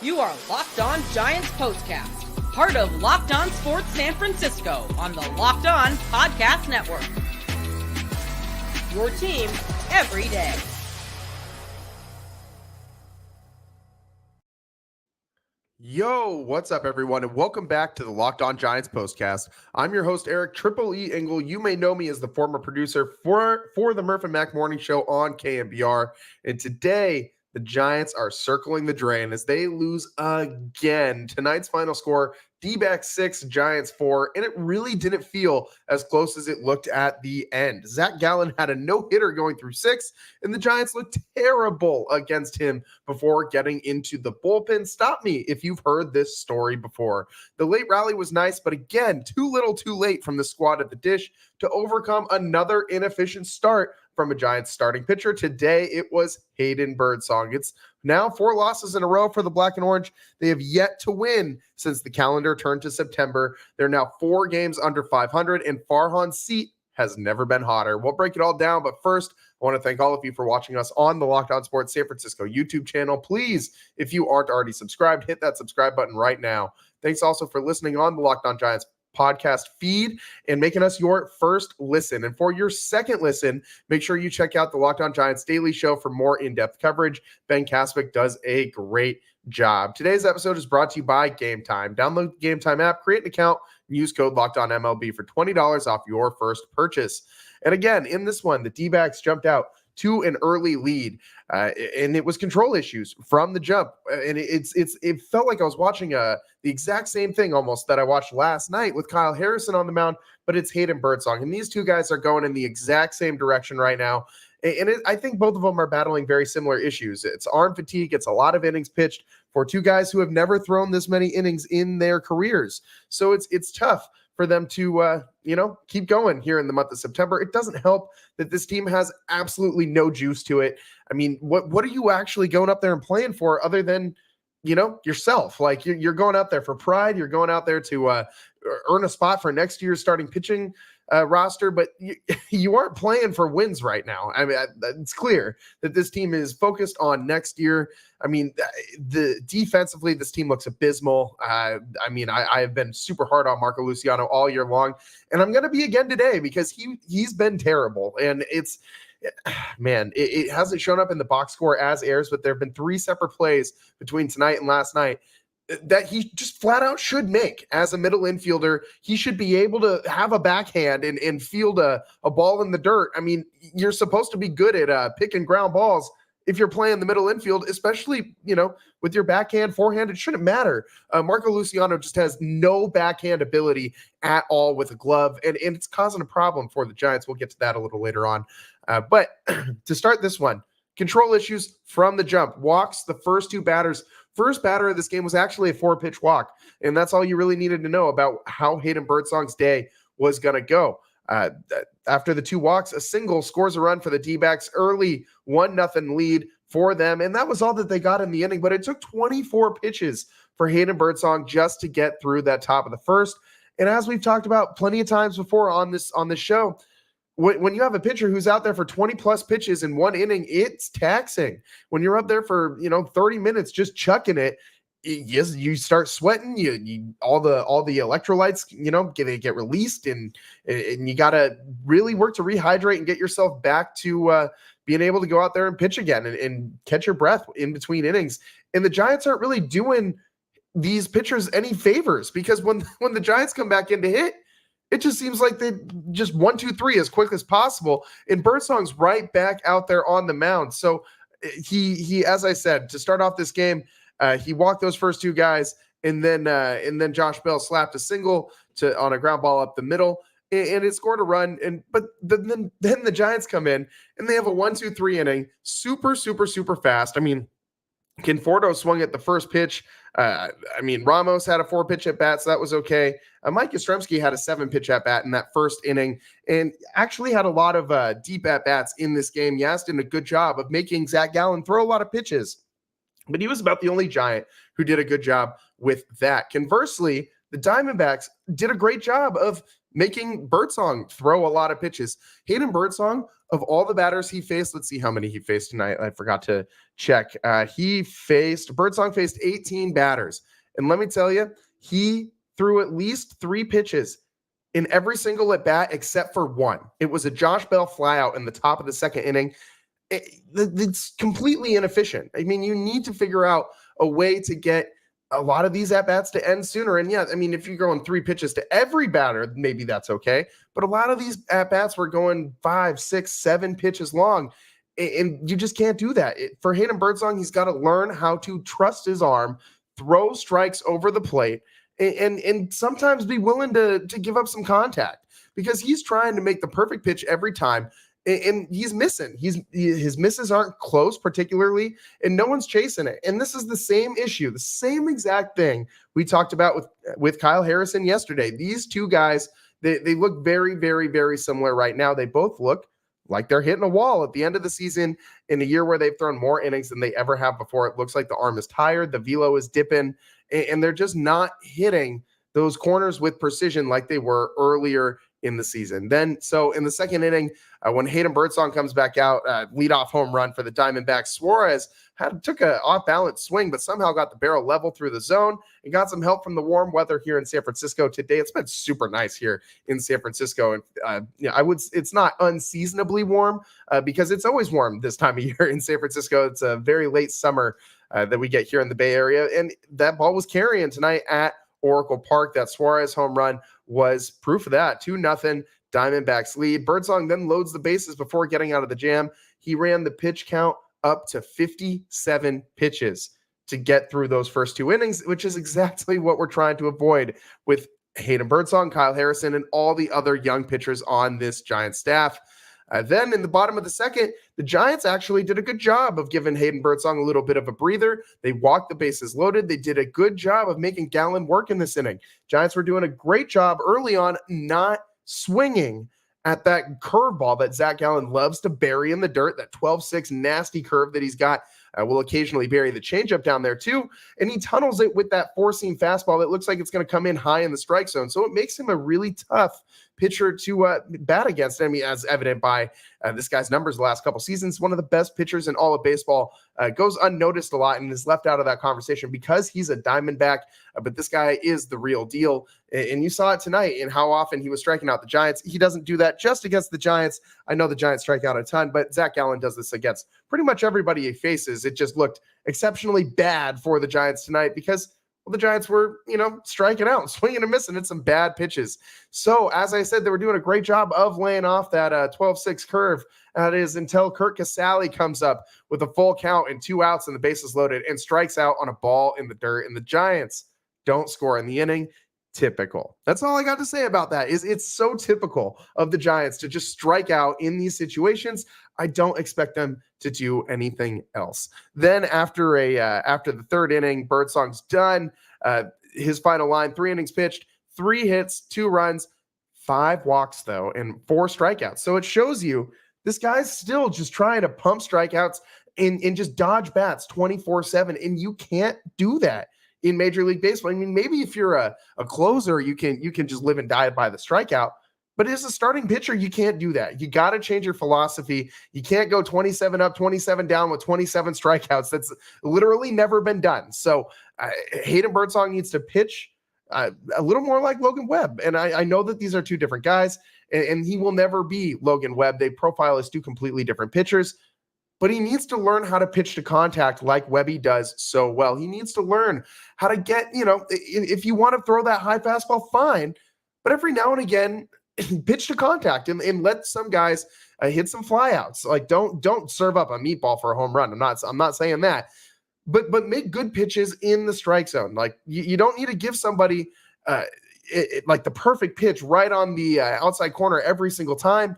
You are Locked On Giants Postcast, part of Locked On Sports San Francisco on the Locked On Podcast Network. Your team every day. Yo, what's up, everyone, and welcome back to the Locked On Giants Postcast. I'm your host, Eric Triple E Engel. You may know me as the former producer for the Murph and Mac Morning Show on KMBR. And today, the Giants are circling the drain as they lose again. Tonight's final score, D-backs 6, Giants 4, and it really didn't feel as close as it looked at the end. Zac Gallen had a no-hitter going through 6, and the Giants looked terrible against him before getting into the bullpen. Stop me if you've heard this story before. The late rally was nice, but again, too little too late from the squad at the dish to overcome another inefficient start from a Giants starting pitcher. Today, it was Hayden Birdsong. It's now 4 losses in a row for the Black and Orange. They have yet to win since the calendar turned to September. They're now 4 games under 500, and Farhan's seat has never been hotter. We'll break it all down, but first, I want to thank all of you for watching us on the Locked On Sports San Francisco YouTube channel. Please, if you aren't already subscribed, hit that subscribe button right now. Thanks also for listening on the Locked On Giants podcast feed and making us your first listen. And for your second listen, make sure you check out the Locked On Giants Daily Show for more in-depth coverage. Ben Kasvik does a great job. Today's episode is brought to you by Game Time. Download the Game Time app, create an account, and use code LOCKEDONMLB for $20 off your first purchase. And again, in this one, the D-backs jumped out to an early lead, and it was control issues from the jump. And it felt like I was watching the exact same thing almost that I watched last night with Kyle Harrison on the mound, but it's Hayden Birdsong. And these two guys are going in the exact same direction right now. And I think both of them are battling very similar issues. It's arm fatigue. It's a lot of innings pitched for two guys who have never thrown this many innings in their careers. So it's tough for them to, keep going here in the month of September. It doesn't help that this team has absolutely no juice to it. I mean, what are you actually going up there and playing for other than, yourself? Like you're going out there for pride. You're going out there to earn a spot for next year's starting pitching roster, but you aren't playing for wins right now. I mean, it's clear that this team is focused on next year. I mean, defensively, this team looks abysmal. I have been super hard on Marco Luciano all year long, and I'm going to be again today because he's been terrible. And it hasn't shown up in the box score as airs, but there have been 3 separate plays between tonight and last night that he just flat out should make as a middle infielder. He should be able to have a backhand and field a ball in the dirt. I mean, you're supposed to be good at pick and ground balls if you're playing the middle infield, especially, with your backhand, forehand, it shouldn't matter. Marco Luciano just has no backhand ability at all with a glove, and it's causing a problem for the Giants. We'll get to that a little later on. But to start this one, control issues from the jump. Walks the first 2 batters. First batter of this game was actually a 4-pitch walk, and that's all you really needed to know about how Hayden Birdsong's day was going to go. After the 2 walks, a single scores a run for the D-backs, early 1-0 lead for them, and that was all that they got in the inning, but it took 24 pitches for Hayden Birdsong just to get through that top of the first. And as we've talked about plenty of times before on this show, when you have a pitcher who's out there for 20 plus pitches in 1 inning, it's taxing. When you're up there for 30 minutes just chucking it, you start sweating. All the electrolytes get released, and you got to really work to rehydrate and get yourself back to being able to go out there and pitch again and catch your breath in between innings. And the Giants aren't really doing these pitchers any favors, because when the Giants come back in to hit, it just seems like they just 1, 2, 3 as quick as possible. And Birdsong's right back out there on the mound. So he, as I said, to start off this game, he walked those first 2 guys, and then Josh Bell slapped a single on a ground ball up the middle, and it scored a run. But then the Giants come in and they have a 1, 2, 3 inning, super, super, super fast. I mean, Conforto swung at the first pitch. Ramos had a 4-pitch at bat, so that was okay. Mike Yastrzemski had a 7-pitch at bat in that first inning, and actually had a lot of deep at bats in this game. Yaz did a good job of making Zac Gallen throw a lot of pitches, but he was about the only Giant who did a good job with that. Conversely, the Diamondbacks did a great job of making Birdsong throw a lot of pitches. Hayden Birdsong, of all the batters he faced, let's see how many he faced tonight. I forgot to check. Birdsong faced 18 batters. And let me tell you, he threw at least 3 pitches in every single at bat except for one. It was a Josh Bell flyout in the top of the second inning. It's completely inefficient. I mean, you need to figure out a way to get a lot of these at-bats to end sooner. And yeah, I mean, if you're going 3 pitches to every batter, maybe that's okay. But a lot of these at-bats were going 5, 6, 7 pitches long. And you just can't do that. For Hayden Birdsong, he's got to learn how to trust his arm, throw strikes over the plate, and sometimes be willing to give up some contact, because he's trying to make the perfect pitch every time. And he's missing. His misses aren't close particularly, and no one's chasing it. And this is the same issue, the same exact thing we talked about with Kyle Harrison yesterday. These two guys, they look very, very, very similar right now. They both look like they're hitting a wall at the end of the season in a year where they've thrown more innings than they ever have before. It looks like the arm is tired, the velo is dipping, and they're just not hitting those corners with precision like they were earlier in the season. So in the second inning, when Hayden Birdsong comes back out, leadoff home run for the Diamondbacks, Suarez took an off-balance swing, but somehow got the barrel level through the zone and got some help from the warm weather here in San Francisco today. It's been super nice here in San Francisco. And it's not unseasonably warm because it's always warm this time of year in San Francisco. It's a very late summer that we get here in the Bay Area. And that ball was carrying tonight at Oracle Park. That Suarez home run was proof of that. 2-0 Diamondbacks lead. Birdsong then loads the bases before getting out of the jam. He ran the pitch count up to 57 pitches to get through those first 2 innings, which is exactly what we're trying to avoid with Hayden Birdsong, Kyle Harrison, and all the other young pitchers on this Giants staff. Then in the bottom of the second, the Giants actually did a good job of giving Hayden Birdsong a little bit of a breather. They walked the bases loaded. They did a good job of making Gallen work in this inning. Giants were doing a great job early on not swinging at that curveball that Zac Gallen loves to bury in the dirt, that 12-6 nasty curve that he's got. Will occasionally bury the changeup down there too, and he tunnels it with that 4-seam fastball that looks like it's going to come in high in the strike zone. So it makes him a really tough pitcher to bat against. I mean, as evident by this guy's numbers the last couple seasons, one of the best pitchers in all of baseball. Goes unnoticed a lot and is left out of that conversation because he's a Diamondback, but this guy is the real deal. And you saw it tonight in how often he was striking out the Giants. He doesn't do that just against the Giants. I know the Giants strike out a ton, but Zac Gallen does this against pretty much everybody he faces. It just looked exceptionally bad for the Giants tonight because the Giants were, striking out, swinging and missing at some bad pitches. So, as I said, they were doing a great job of laying off that 12-6 curve. That is until Curt Casali comes up with a full count and 2 outs and the bases loaded and strikes out on a ball in the dirt. And the Giants don't score in the inning. Typical. That's all I got to say about that. It's so typical of the Giants to just strike out in these situations. I don't expect them to do anything else. Then after the third inning, Birdsong's done. His final line: 3 innings pitched, 3 hits, 2 runs, 5 walks though, and 4 strikeouts. So it shows you this guy's still just trying to pump strikeouts and just dodge bats 24/7, and you can't do that in Major League Baseball. I mean, maybe if you're a closer, you can just live and die by the strikeout. But as a starting pitcher, you can't do that. You got to change your philosophy. You can't go 27 up, 27 down with 27 strikeouts. That's literally never been done. So Hayden Birdsong needs to pitch a little more like Logan Webb. And I know that these are 2 different guys, and he will never be Logan Webb. They profile as 2 completely different pitchers. But he needs to learn how to pitch to contact like Webby does so well. He needs to learn how to get, if you want to throw that high fastball, fine. But every now and again, pitch to contact and let some guys hit some flyouts. Like don't serve up a meatball for a home run. I'm not saying that. But make good pitches in the strike zone. Like you don't need to give somebody like the perfect pitch right on the outside corner every single time.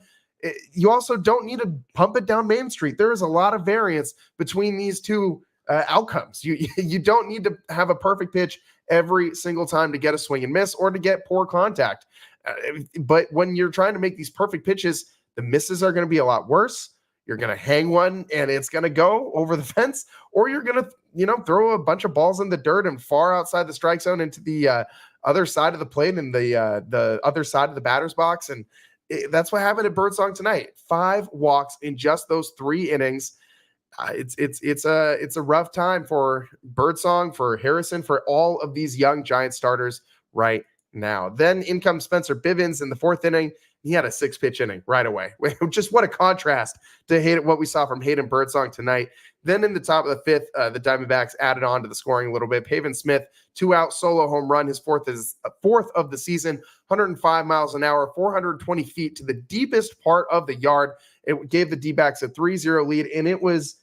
You also don't need to pump it down Main Street. There is a lot of variance between these 2 outcomes. You don't need to have a perfect pitch every single time to get a swing and miss or to get poor contact. But when you're trying to make these perfect pitches, the misses are going to be a lot worse. You're going to hang one and it's going to go over the fence, or you're going to, throw a bunch of balls in the dirt and far outside the strike zone into the other side of the plate and the other side of the batter's box. And That's what happened at Birdsong tonight. 5 walks in just those 3 innings. It's a rough time for Birdsong, for Harrison, for all of these young Giant starters right now. Then in comes Spencer Bivens in the 4th inning. He had a 6-pitch inning right away. Just what a contrast to what we saw from Hayden Birdsong tonight. Then in the top of the 5th, the Diamondbacks added on to the scoring a little bit. Pavin Smith, 2-out solo home run, his 4th of the season, 105 miles an hour, 420 feet to the deepest part of the yard. It gave the D-backs a 3-0 lead, and it was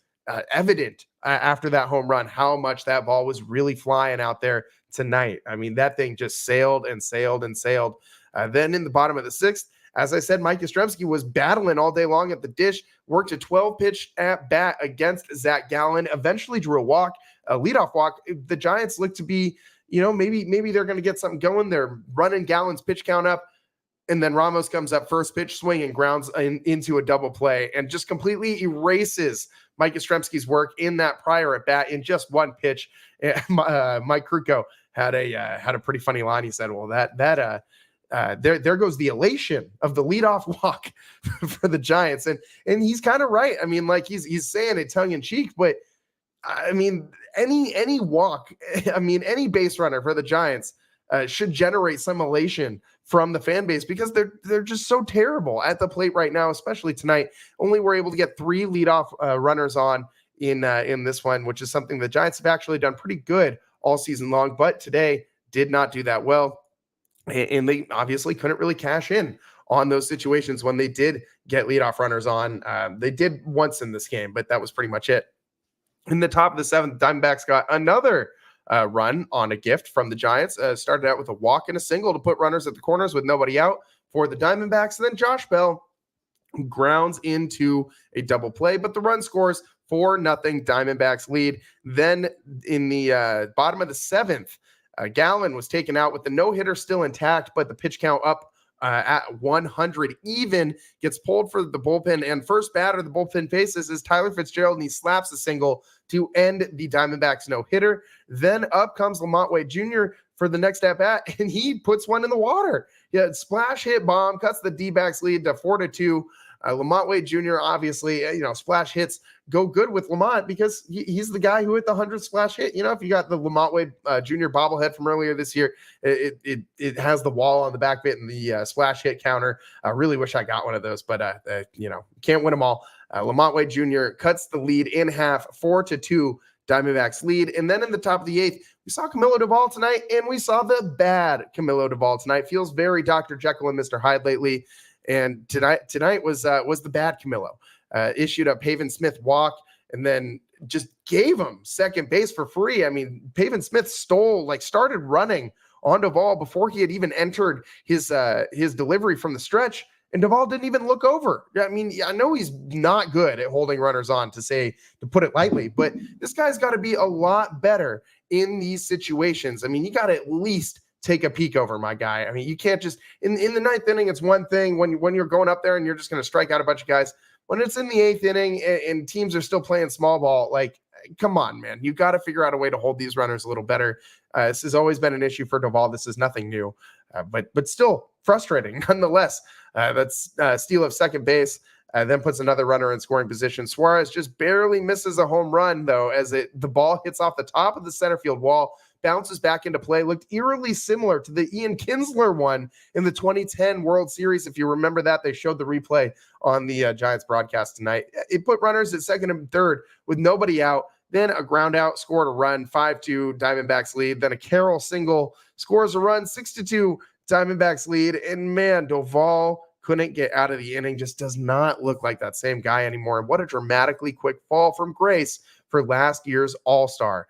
evident after that home run how much that ball was really flying out there tonight. I mean, that thing just sailed and sailed and sailed. Then in the bottom of the 6th, as I said, Mike Yastrzemski was battling all day long at the dish, worked a 12-pitch at bat against Zac Gallen, eventually drew a leadoff walk. The Giants look to be, maybe they're going to get something going. They're running Gallen's pitch count up, and then Ramos comes up first pitch swing and grounds into a double play and just completely erases Mike Yastrzemski's work in that prior at bat in just one pitch. Mike Krukow had a pretty funny line. He said, "Well, there goes the elation of the leadoff walk for the Giants," and he's kind of right. I mean, like he's saying it tongue in cheek, but I mean, any walk, any base runner for the Giants should generate some elation from the fan base because they're just so terrible at the plate right now, especially tonight. Only were able to get 3 leadoff runners on in this one, which is something the Giants have actually done pretty good all season long, but today did not do that well. And they obviously couldn't really cash in on those situations when they did get leadoff runners on. They did once in this game, but that was pretty much it. In the top of the 7th, Diamondbacks got another run on a gift from the Giants. Started out with a walk and a single to put runners at the corners with nobody out for the Diamondbacks. And then Josh Bell grounds into a double play, but the run scores 4-0 Diamondbacks lead. Then in the bottom of the 7th, Gallen was taken out with the no-hitter still intact, but the pitch count up at 100 even, gets pulled for the bullpen, and first batter the bullpen faces is Tyler Fitzgerald, and he slaps a single to end the Diamondbacks no-hitter. Then up comes Lamont Wade Jr. for the next at-bat, and he puts one in the water. Yeah, splash hit bomb, cuts the D-backs lead to 4-2. Lamont Wade Jr., obviously, splash hits go good with Lamont because he's the guy who hit the 100th splash hit. If you got the Lamont Wade Jr. bobblehead from earlier this year, it has the wall on the back of it and the splash hit counter. I really wish I got one of those, but can't win them all. Lamont Wade Jr. cuts the lead in half, 4-2 Diamondbacks lead. And then in the top of the 8th, we saw Camilo Doval tonight, and we saw the bad Camilo Doval tonight. Feels very Dr. Jekyll and Mr. Hyde lately. And tonight was the bad Camilo. Issued a Pavin Smith walk and then just gave him second base for free. I mean, Pavin Smith started running on Doval before he had even entered his delivery from the stretch, and Doval didn't even look over. I mean, I know he's not good at holding runners on, to put it lightly, but this guy's got to be a lot better in these situations. I mean, you got to at least take a peek over, my guy. I mean, you can't just in the 9th inning. It's one thing when you're going up there and you're just going to strike out a bunch of guys. When it's in the 8th inning and teams are still playing small ball, like, come on, man, you got to figure out a way to hold these runners a little better. This has always been an issue for Doval. This is nothing new, but still frustrating nonetheless. That's steal of second base. Then puts another runner in scoring position. Suarez just barely misses a home run, though, as the ball hits off the top of the center field wall, bounces back into play, looked eerily similar to the Ian Kinsler one in the 2010 World Series. If you remember that, they showed the replay on the Giants broadcast tonight. It put runners at second and third with nobody out. Then a ground out, scored a run, 5-2 Diamondbacks lead. Then a Carroll single, scores a run, 6-2 Diamondbacks lead. And man, Doval couldn't get out of the inning, just does not look like that same guy anymore. And what a dramatically quick fall from grace for last year's All-Star.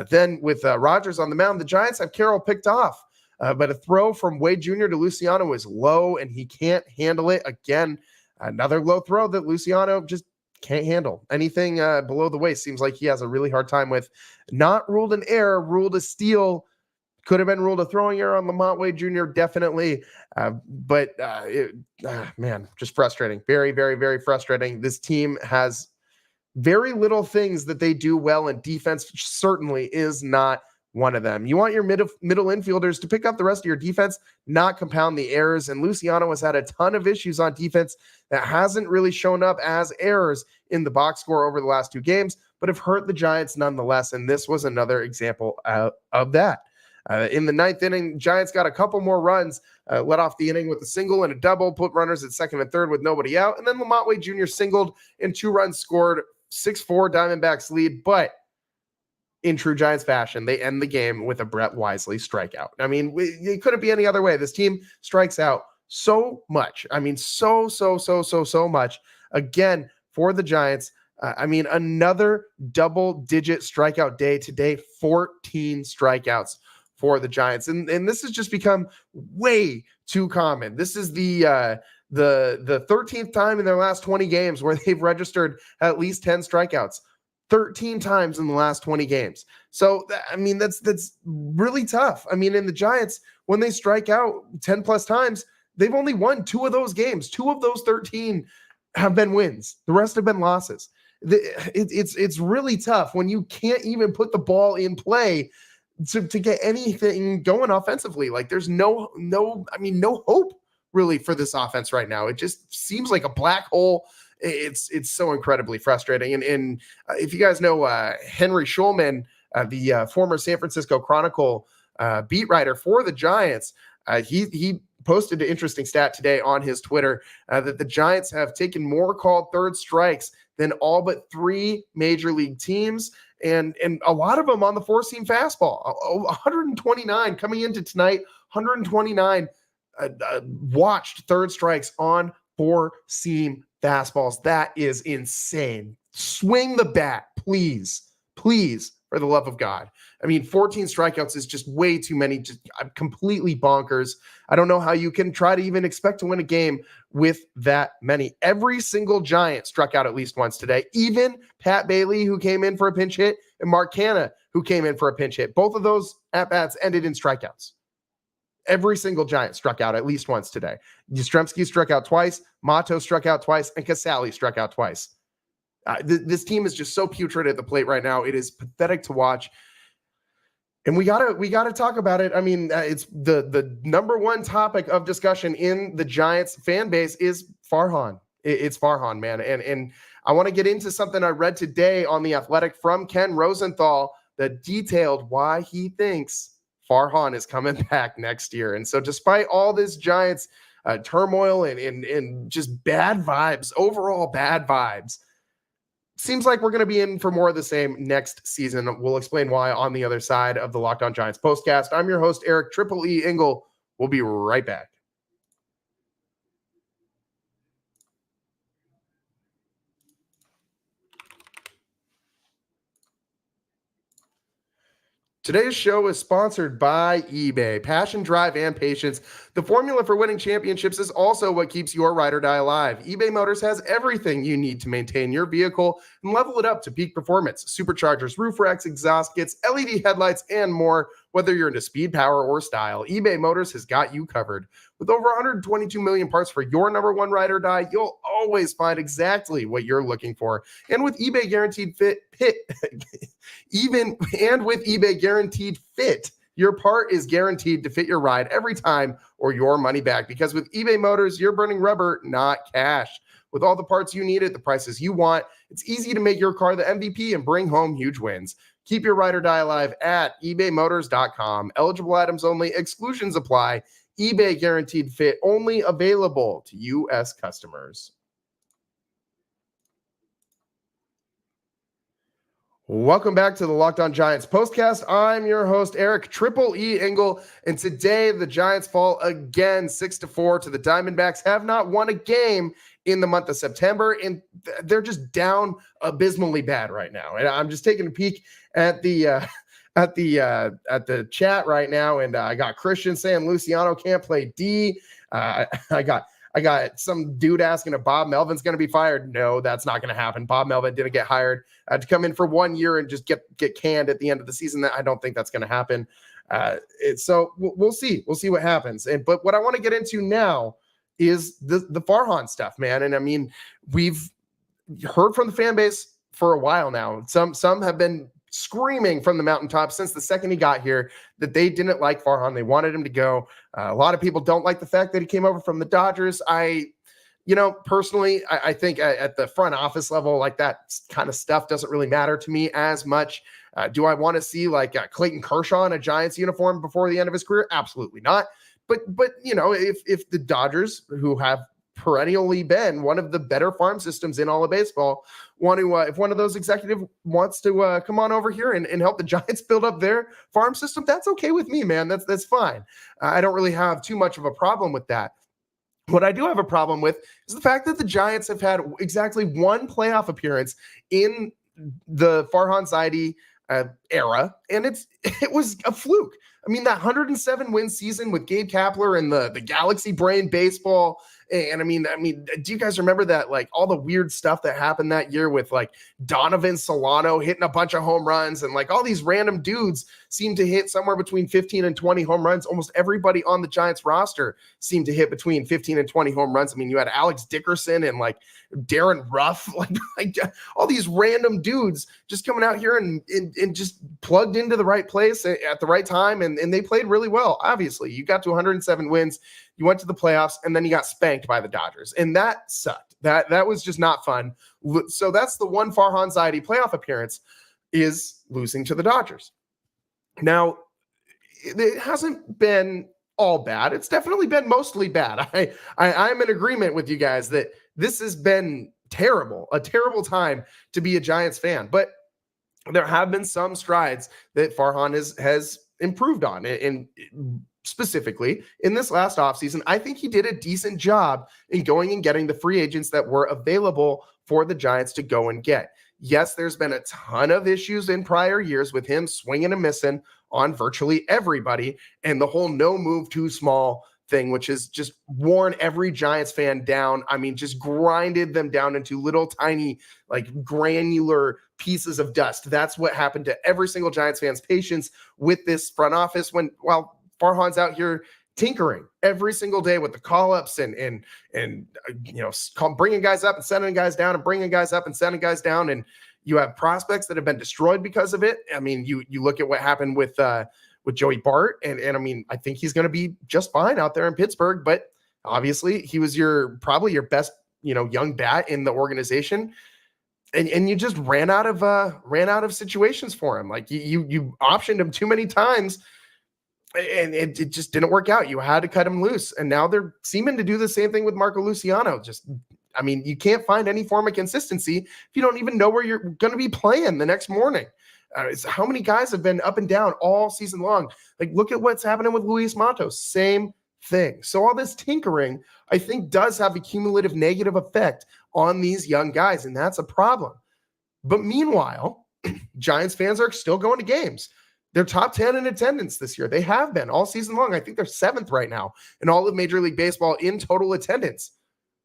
Then with Rogers on the mound, the Giants have Carroll picked off, but a throw from Wade Jr. to Luciano is low, and he can't handle it. Again, another low throw that Luciano just can't handle. Anything below the waist seems like he has a really hard time with. Not ruled an error, ruled a steal. Could have been ruled a throwing error on Lamont Wade Jr., definitely. But just frustrating. Very, very, very frustrating. This team has very little things that they do well, and defense certainly is not one of them. You want your middle infielders to pick up the rest of your defense, not compound the errors. And Luciano has had a ton of issues on defense that hasn't really shown up as errors in the box score over the last 2 games, but have hurt the Giants nonetheless. And this was another example of that. In the 9th inning, Giants got a couple more runs, led off the inning with a single and a double, put runners at second and third with nobody out. And then Lamont Wade Jr. singled and 2 runs scored, 6-4 Diamondbacks lead. But in true Giants fashion, they end the game with a Brett Wisely strikeout. I mean, it couldn't be any other way. This team strikes out so much. I mean, so much. Again, for the Giants, another double-digit strikeout day today, 14 strikeouts for the Giants. And this has just become way too common. This is the 13th time in their last 20 games where they've registered at least 10 strikeouts. 13 times in the last 20 games. So, that's really tough. And the Giants, when they strike out 10 plus times, they've only won 2 of those games. 2 of those 13 have been wins. The rest have been losses. It's really tough when you can't even put the ball in play to get anything going offensively. Like there's no hope really for this offense right now. It just seems like a black hole. It's so incredibly frustrating. And if you guys know Henry Schulman, the former San Francisco Chronicle beat writer for the Giants, he posted an interesting stat today on his Twitter that the Giants have taken more called third strikes than all but 3 major league teams, and a lot of them on the 4-seam fastball. 129 coming into tonight, 129 watched third strikes on 4-seam fastballs. That is insane. Swing the bat, please, for the love of God. 14 strikeouts is just way too many, just completely bonkers. I don't know how you can try to even expect to win a game with that many. Every single Giant struck out at least once today. Even Pat Bailey, who came in for a pinch hit, and Mark Canha, who came in for a pinch hit. Both of those at-bats ended in strikeouts. Every single Giant struck out at least once today. Yastrzemski struck out twice, Mato struck out twice, and Casali struck out twice. This team is just so putrid at the plate right now. It is pathetic to watch. And we gotta talk about it. It's the number one topic of discussion in the Giants fan base is Farhan. It's Farhan, man. And I want to get into something I read today on The Athletic from Ken Rosenthal that detailed why he thinks Farhan is coming back next year. And so despite all this Giants turmoil and just bad vibes, overall bad vibes, seems like we're going to be in for more of the same next season. We'll explain why on the other side of the Locked On Giants postcast. I'm your host, Eric Triple E Engel. We'll be right back. Today's show is sponsored by eBay. Passion, drive, and patience. The formula for winning championships is also what keeps your ride or die alive. eBay Motors has everything you need to maintain your vehicle and level it up to peak performance. Superchargers, roof racks, exhaust kits, LED headlights, and more. Whether you're into speed, power, or style, eBay Motors has got you covered. With over 122 million parts for your number one ride or die, you'll always find exactly what you're looking for. And with eBay Guaranteed Fit, your part is guaranteed to fit your ride every time or your money back. Because with eBay Motors, you're burning rubber, not cash. With all the parts you need at the prices you want, it's easy to make your car the MVP and bring home huge wins. Keep your ride or die alive at ebaymotors.com. Eligible items only. Exclusions apply. eBay Guaranteed Fit only available to U.S. customers. Welcome back to the Locked On Giants postcast. I'm your host, Eric Triple E Engel, and today the Giants fall again 6-4 to the Diamondbacks. Have not won a game in the month of September, and they're just down abysmally bad right now. And I'm just taking a peek at the chat right now, and I got Christian saying Luciano can't play D. I got some dude asking if Bob Melvin's going to be fired. No, that's not going to happen. Bob Melvin didn't get hired to come in for 1 year and just get canned at the end of the season. I don't think that's going to happen. So we'll see. We'll see what happens. But what I want to get into now is the Farhan stuff, man. And we've heard from the fan base for a while now. Some have been screaming from the mountaintop since the second he got here that they didn't like Farhan. They wanted him to go. A lot of people don't like the fact that he came over from the Dodgers. Personally, I think at the front office level, like that kind of stuff doesn't really matter to me as much. Do I want to see like Clayton Kershaw in a Giants uniform before the end of his career? Absolutely not. But if the Dodgers, who have perennially been one of the better farm systems in all of baseball, if one of those executives wants to come on over here and help the Giants build up their farm system, that's okay with me, man. That's fine. I don't really have too much of a problem with that. What I do have a problem with is the fact that the Giants have had exactly one playoff appearance in the Farhan Zaidi era, and it was a fluke. I mean, that 107 win season with Gabe Kapler and the Galaxy Brain baseball. And I mean, do you guys remember that, like all the weird stuff that happened that year with like Donovan Solano hitting a bunch of home runs, and like all these random dudes seemed to hit somewhere between 15 and 20 home runs. Almost everybody on the Giants roster seemed to hit between 15 and 20 home runs. I mean, you had Alex Dickerson and like Darren Ruff, like all these random dudes just coming out here and just plugged into the right place at the right time. And they played really well. Obviously, you got to 107 wins. You went to the playoffs, and then you got spanked by the Dodgers, and that sucked. That was just not fun. So that's the one Farhan Zaidi playoff appearance, is losing to the Dodgers. Now, it hasn't been all bad. It's definitely been mostly bad. I'm in agreement with you guys that this has been terrible, a terrible time to be a Giants fan. But there have been some strides that Farhan has improved on, and specifically in this last offseason, I think he did a decent job in going and getting the free agents that were available for the Giants to go and get. Yes, there's been a ton of issues in prior years with him swinging and missing on virtually everybody, and the whole no move too small thing, which has just worn every Giants fan down. I mean, just grinded them down into little tiny, like granular pieces of dust. That's what happened to every single Giants fan's patience with this front office while Farhan's out here tinkering every single day with the call-ups and bringing guys up and sending guys down and bringing guys up and sending guys down. And you have prospects that have been destroyed because of it. I mean, you look at what happened with Joey Bart, and I mean, I think he's going to be just fine out there in Pittsburgh, but obviously he was probably your best, young bat in the organization. And you just ran out of situations for him. Like you optioned him too many times, and it just didn't work out. You had to cut him loose. And now they're seeming to do the same thing with Marco Luciano. You can't find any form of consistency if you don't even know where you're going to be playing the next morning. How many guys have been up and down all season long? Like, look at what's happening with Luis Matos. Same thing. So all this tinkering, I think, does have a cumulative negative effect on these young guys, and that's a problem. But meanwhile, Giants fans are still going to games. They're top 10 in attendance this year. They have been all season long. I think they're 7th right now in all of Major League Baseball in total attendance.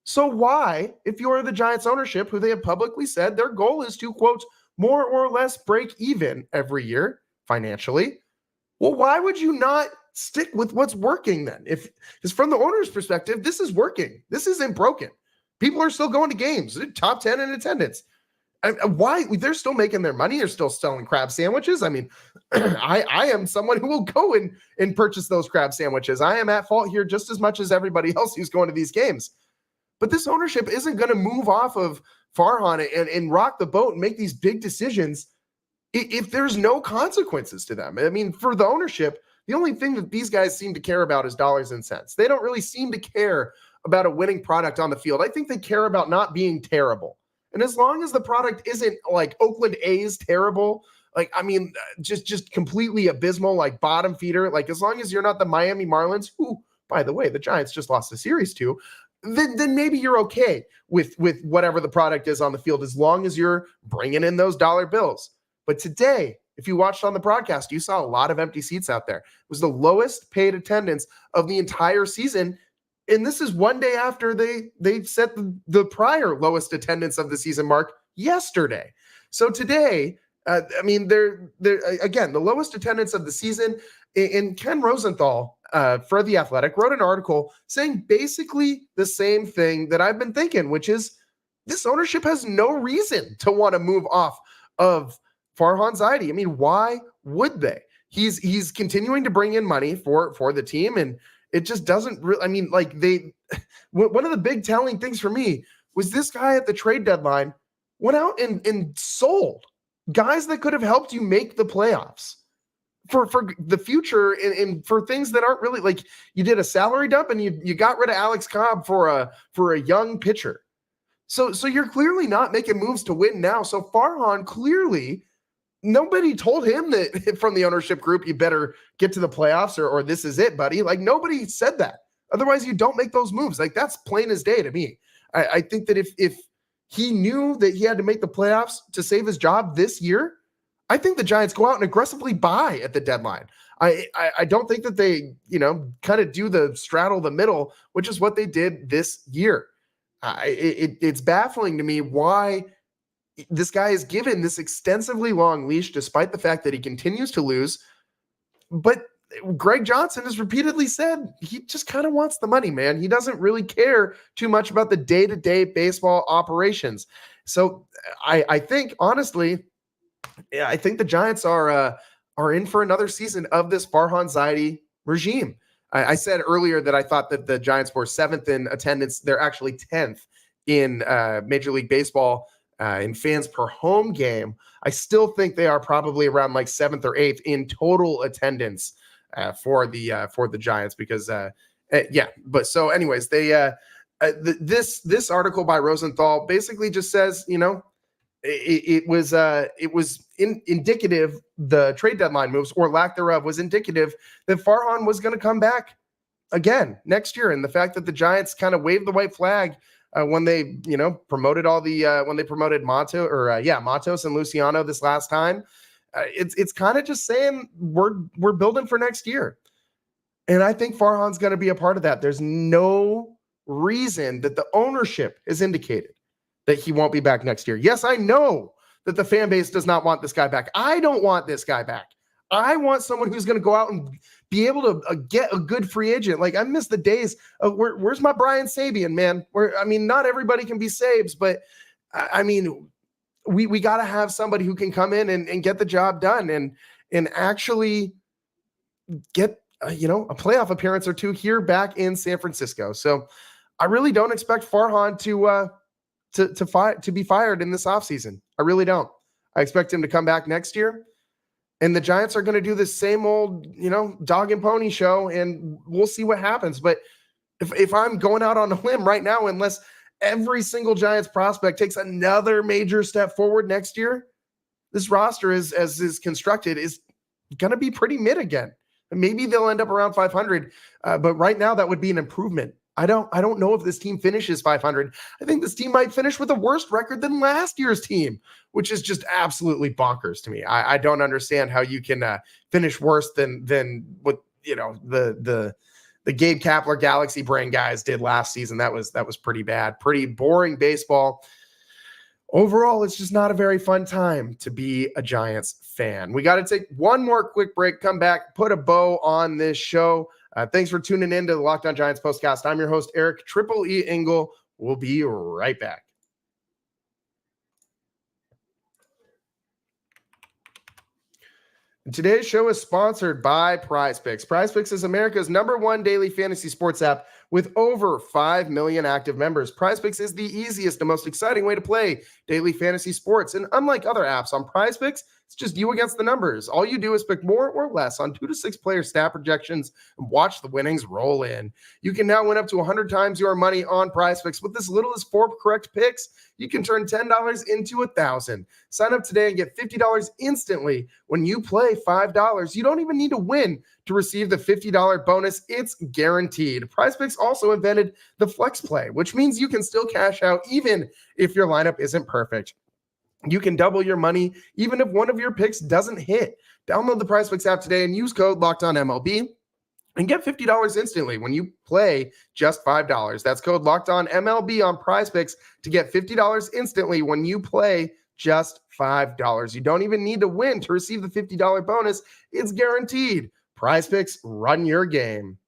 So why, if you're the Giants ownership, who they have publicly said their goal is to, quote, more or less break even every year financially, well, why would you not stick with what's working then? Because from the owner's perspective, this is working. This isn't broken. People are still going to games. They're top 10 in attendance. Why? They're still making their money. They're still selling crab sandwiches. I mean, I am someone who will go and purchase those crab sandwiches. I am at fault here just as much as everybody else who's going to these games. But this ownership isn't going to move off of Farhan and rock the boat and make these big decisions if there's no consequences to them. I mean, for the ownership, the only thing that these guys seem to care about is dollars and cents. They don't really seem to care about a winning product on the field. I think they care about not being terrible. And as long as the product isn't like Oakland A's terrible, like, I mean, just completely abysmal, like bottom feeder, like as long as you're not the Miami Marlins, who, by the way, the Giants just lost the series to, then maybe you're okay with whatever the product is on the field, as long as you're bringing in those dollar bills. But today, if you watched on the broadcast, you saw a lot of empty seats out there. It was the lowest paid attendance of the entire season. And this is one day after they set the prior lowest attendance of the season mark yesterday. So today, they're again, the lowest attendance of the season. And Ken Rosenthal for The Athletic wrote an article saying basically the same thing that I've been thinking, which is this ownership has no reason to want to move off of Farhan Zaidi. I mean, why would they? He's continuing to bring in money for the team, and it just doesn't really, I mean, like one of the big telling things for me was this guy at the trade deadline went out and sold guys that could have helped you make the playoffs for the future and for things that aren't really, like, you did a salary dump and you got rid of Alex Cobb for a young pitcher. So you're clearly not making moves to win now. So Farhan, clearly nobody told him that from the ownership group, you better get to the playoffs or this is it, buddy. Like, nobody said that. Otherwise, you don't make those moves. Like, that's plain as day to me. I think that if he knew that he had to make the playoffs to save his job this year, I think the Giants go out and aggressively buy at the deadline. I don't think that they, kind of do the straddle the middle, which is what they did this year. It's baffling to me why this guy is given this extensively long leash, despite the fact that he continues to lose. But Greg Johnson has repeatedly said he just kind of wants the money, man. He doesn't really care too much about the day-to-day baseball operations. So I think, honestly, I think the Giants are in for another season of this Farhan Zaidi regime. I said earlier that I thought that the Giants were 7th in attendance. They're actually 10th in Major League Baseball in fans per home game. I still think they are probably around like 7th or 8th in total attendance for the Giants, because but so anyways, they this article by Rosenthal basically just says, it was indicative, the trade deadline moves or lack thereof was indicative that Farhan was going to come back again next year, and the fact that the Giants kind of waved the white flag when they promoted when they promoted Matos and Luciano this last time. It's kind of just saying we're building for next year. And I think Farhan's going to be a part of that. There's no reason that the ownership has indicated that he won't be back next year. Yes, I know that the fan base does not want this guy back. I don't want this guy back. I want someone who's going to go out and be able to get a good free agent. Like, I miss the days of where's my Brian Sabian, man? Not everybody can be Sabes, but we got to have somebody who can come in and get the job done and actually get a playoff appearance or two here back in San Francisco. So I really don't expect Farhan to be fired in this offseason. I really don't. I expect him to come back next year, and the Giants are going to do this same old, dog and pony show, and we'll see what happens. But if I'm going out on a limb right now, unless every single Giants prospect takes another major step forward next year, this roster as is constructed is going to be pretty mid again. Maybe they'll end up around 500, but right now that would be an improvement. I don't know if this team finishes 500. I think this team might finish with a worse record than last year's team, which is just absolutely bonkers to me. I don't understand how you can finish worse than what the Gabe Kapler Galaxy Brain guys did last season. That was pretty bad, pretty boring baseball. Overall, it's just not a very fun time to be a Giants fan. We got to take one more quick break, come back, put a bow on this show. Thanks for tuning in to the Locked On Giants Postcast. I'm your host, Eric Triple E Engel. We'll be right back. And today's show is sponsored by PrizePicks. PrizePicks is America's #1 daily fantasy sports app with over 5 million active members. PrizePicks is the easiest and most exciting way to play daily fantasy sports. And unlike other apps on PrizePicks, it's just you against the numbers. All you do is pick more or less on 2 to 6 player stat projections and watch the winnings roll in. You can now win up to 100 times your money on PrizePicks. With as little as 4 correct picks, you can turn $10 into $1,000. Sign up today and get $50 instantly when you play $5. You don't even need to win to receive the $50 bonus. It's guaranteed. PrizePicks also invented the flex play, which means you can still cash out even if your lineup isn't perfect. You can double your money even if one of your picks doesn't hit. Download the PrizePicks app today and use code LOCKEDONMLB and get $50 instantly when you play just $5. That's code LOCKEDONMLB on PrizePicks to get $50 instantly when you play just $5. You don't even need to win to receive the $50 bonus. It's guaranteed. PrizePicks, run your game.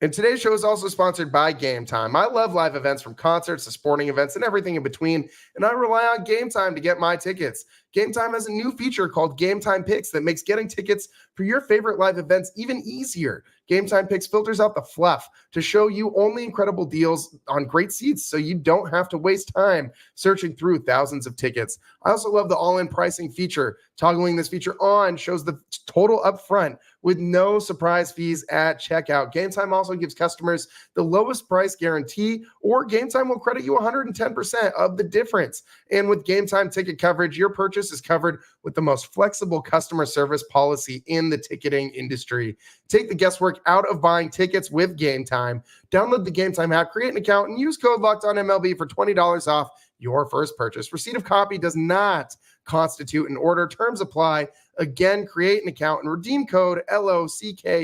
And today's show is also sponsored by Game Time. I love live events, from concerts to sporting events and everything in between, and I rely on Game Time to get my tickets. Game Time has a new feature called Game Time Picks that makes getting tickets for your favorite live events even easier. Game Time Picks filters out the fluff to show you only incredible deals on great seats so you don't have to waste time searching through thousands of tickets. I also love the all-in pricing feature. Toggling this feature on shows the total upfront with no surprise fees at checkout. Game Time also gives customers the lowest price guarantee, or Game Time will credit you 110% of the difference. And with Game Time ticket coverage, your purchase is covered with the most flexible customer service policy in the ticketing industry. Take the guesswork out of buying tickets with Game Time. Download the Game Time app, create an account, and use code LOCKEDONMLB for $20 off your first purchase. Receipt of copy does not constitute an order. Terms apply. Again, create an account and redeem code LOCKEDONMLB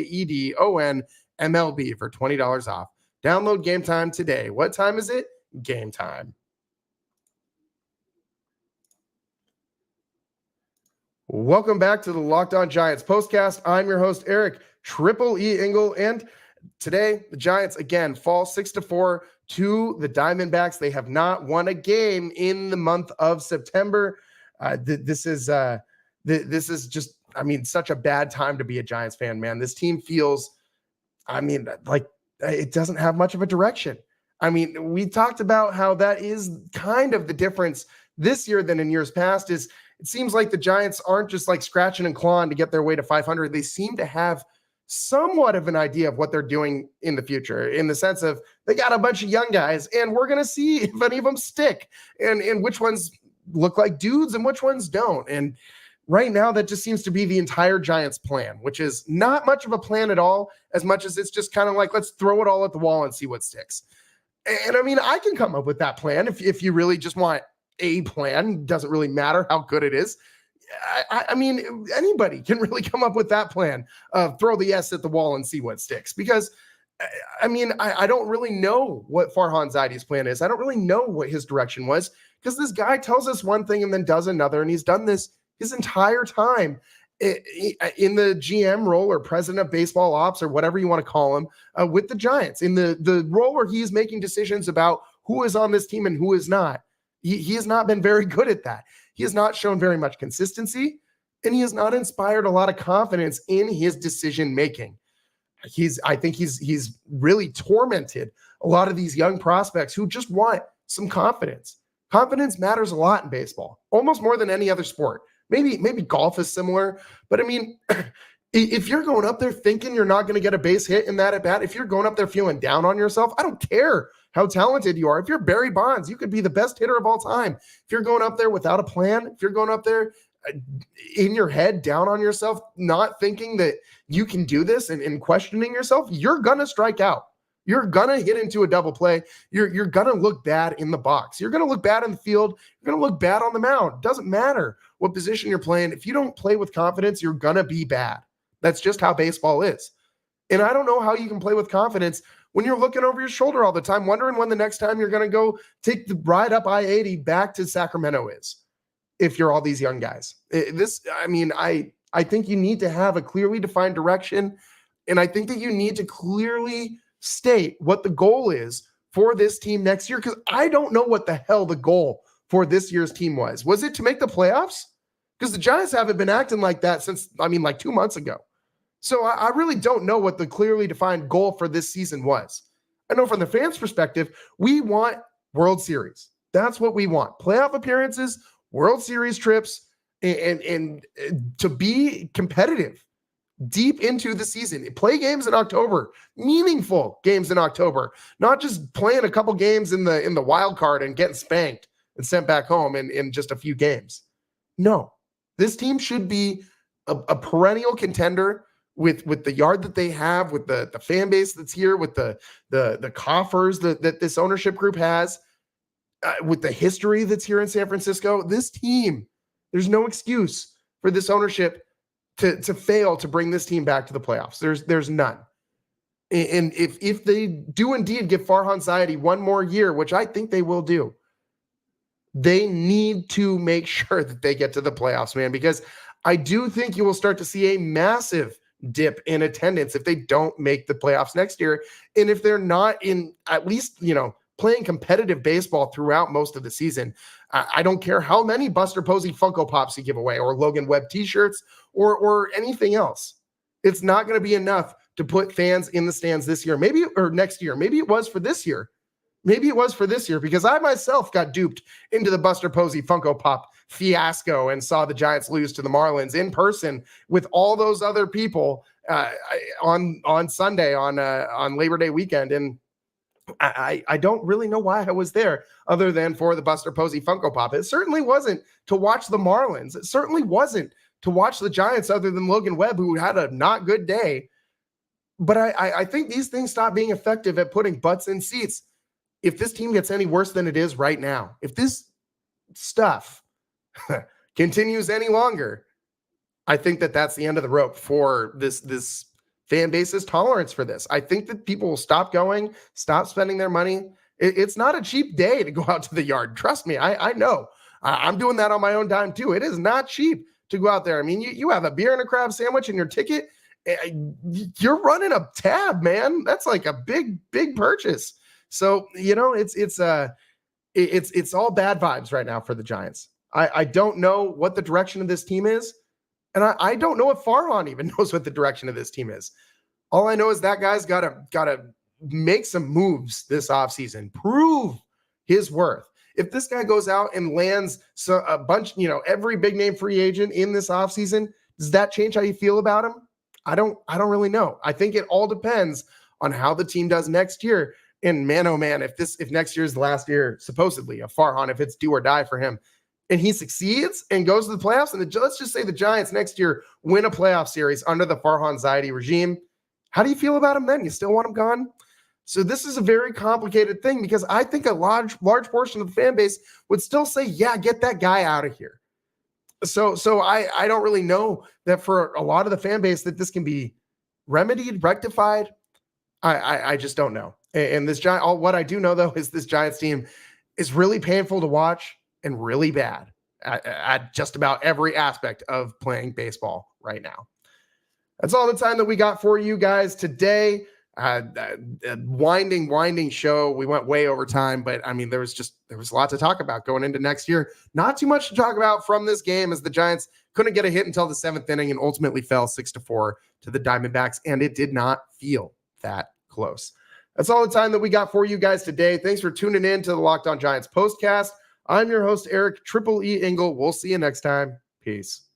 for $20 off. Download Game Time today. What time is it? Game time. Welcome back to the Locked On Giants postcast. I'm your host, Eric Triple E Engel, and today the Giants again fall 6-4 to the Diamondbacks. They have not won a game in the month of September. This is just, such a bad time to be a Giants fan, man. This team feels, like it doesn't have much of a direction. We talked about how that is kind of the difference this year than in years past. Is it seems like the Giants aren't just like scratching and clawing to get their way to 500. They seem to have somewhat of an idea of what they're doing in the future, in the sense of they got a bunch of young guys, and we're going to see if any of them stick and which ones look like dudes and which ones don't. And right now, that just seems to be the entire Giants plan, which is not much of a plan at all, as much as it's just kind of like, let's throw it all at the wall and see what sticks. And I can come up with that plan if you really just want a plan. Doesn't really matter how good it is. Anybody can really come up with that plan. Throw the S at the wall and see what sticks. Because, I don't really know what Farhan Zaidi's plan is. I don't really know what his direction was, because this guy tells us one thing and then does another, and he's done this his entire time in the GM role or president of baseball ops or whatever you want to call him with the Giants, in the role where he's making decisions about who is on this team and who is not. He has not been very good at that. He has not shown very much consistency, and he has not inspired a lot of confidence in his decision making. I think he's really tormented a lot of these young prospects who just want some confidence. Confidence matters a lot in baseball, almost more than any other sport. Maybe golf is similar, but if you're going up there thinking you're not going to get a base hit in that at bat, if you're going up there feeling down on yourself, I don't care how talented you are. If you're Barry Bonds, you could be the best hitter of all time. If you're going up there without a plan, if you're going up there in your head, down on yourself, not thinking that you can do this and questioning yourself, you're going to strike out. You're going to hit into a double play. You're going to look bad in the box. You're going to look bad in the field. You're going to look bad on the mound. It doesn't matter what position you're playing. If you don't play with confidence, you're going to be bad. That's just how baseball is. And I don't know how you can play with confidence when you're looking over your shoulder all the time, wondering when the next time you're going to go take the ride up I-80 back to Sacramento is, if you're all these young guys. I think you need to have a clearly defined direction, and I think that you need to clearly state what the goal is for this team next year, because I don't know what the hell the goal for this year's team was. Was it to make the playoffs? Because the Giants haven't been acting like that since, 2 months ago. So I really don't know what the clearly defined goal for this season was. I know from the fans' perspective, we want World Series. That's what we want. Playoff appearances, World Series trips, and to be competitive deep into the season. Play games in October, meaningful games in October, not just playing a couple games in the wild card and getting spanked and sent back home in just a few games. No, this team should be a perennial contender with the yard that they have, with the fan base that's here, with the coffers that this ownership group has, with the history that's here in San Francisco. This team, there's no excuse for this ownership to fail to bring this team back to the playoffs. There's none. And if they do indeed give Farhan Zaidi one more year, which I think they will do, they need to make sure that they get to the playoffs, man, because I do think you will start to see a massive dip in attendance if they don't make the playoffs next year. And if they're not in at least, playing competitive baseball throughout most of the season. I don't care how many Buster Posey Funko Pops you give away or Logan Webb t-shirts or anything else. It's not going to be enough to put fans in the stands this year, maybe, or next year. Maybe it was for this year. Maybe it was for this year because I myself got duped into the Buster Posey Funko Pop fiasco and saw the Giants lose to the Marlins in person with all those other people on Sunday on Labor Day weekend. And I don't really know why I was there other than for the Buster Posey Funko Pop. It certainly wasn't to watch the Marlins. It certainly wasn't to watch the Giants other than Logan Webb, who had a not good day. But I think these things stop being effective at putting butts in seats if this team gets any worse than it is right now. If this stuff continues any longer, I think that that's the end of the rope for this fan base's tolerance for this. I think that people will stop going, stop spending their money. It's not a cheap day to go out to the yard. Trust me, I know. I'm doing that on my own dime too. It is not cheap to go out there. I mean, you have a beer and a crab sandwich in your ticket. You're running a tab, man. That's like a big purchase. So, it's all bad vibes right now for the Giants. I don't know what the direction of this team is. And I don't know if Farhan even knows what the direction of this team is. All I know is that guy's got to make some moves this offseason, prove his worth. If this guy goes out and lands a bunch, every big name free agent in this offseason, does that change how you feel about him? I don't really know. I think it all depends on how the team does next year. And man, oh man, if next year's the last year, supposedly, of Farhan, if it's do or die for him, and he succeeds and goes to the playoffs, and let's just say the Giants next year win a playoff series under the Farhan Zaidi regime, how do you feel about him then? You still want him gone? So this is a very complicated thing because I think a large portion of the fan base would still say, yeah, get that guy out of here. So I don't really know that for a lot of the fan base that this can be remedied, rectified. I just don't know. And what I do know though is this Giants team is really painful to watch and really bad at just about every aspect of playing baseball right now. That's all the time that we got for you guys today. A winding show. We went way over time, but I mean, there was a lot to talk about going into next year. Not too much to talk about from this game as the Giants couldn't get a hit until the 7th inning and ultimately fell 6-4 to the Diamondbacks. And it did not feel that close. That's all the time that we got for you guys today. Thanks for tuning in to the Locked On Giants postcast. I'm your host, Eric Triple E Engel. We'll see you next time. Peace.